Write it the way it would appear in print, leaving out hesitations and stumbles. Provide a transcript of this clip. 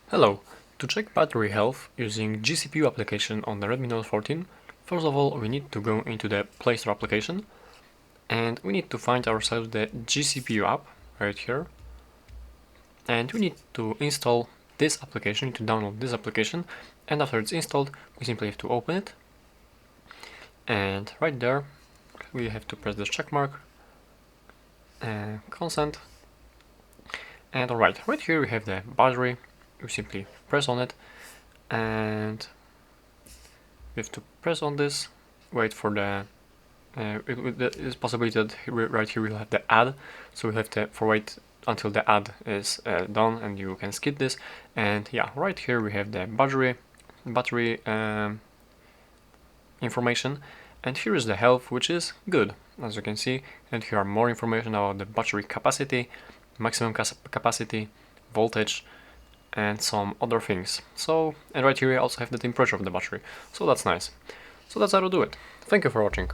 Hello! To check battery health using GCPU application on the Redmi Note 14, first of all we need to go into the Play Store application and we need to find ourselves the GCPU app right here, and we need to install this application, to download this application, and after it's installed we simply have to open it, and right there we have to press the check mark and consent. And alright, right here we have the battery. You simply press on it and we have to press on this, wait for the there's possibility that right here we'll have the ad, so we have to wait until the ad is done and you can skip this. And yeah, right here we have the battery information, and here is the health, which is good, as you can see. And here are more information about the battery capacity, maximum capacity, voltage, and some other things. So, and right here we also have the temperature of the battery, so that's nice. So that's how to do it. Thank you for watching.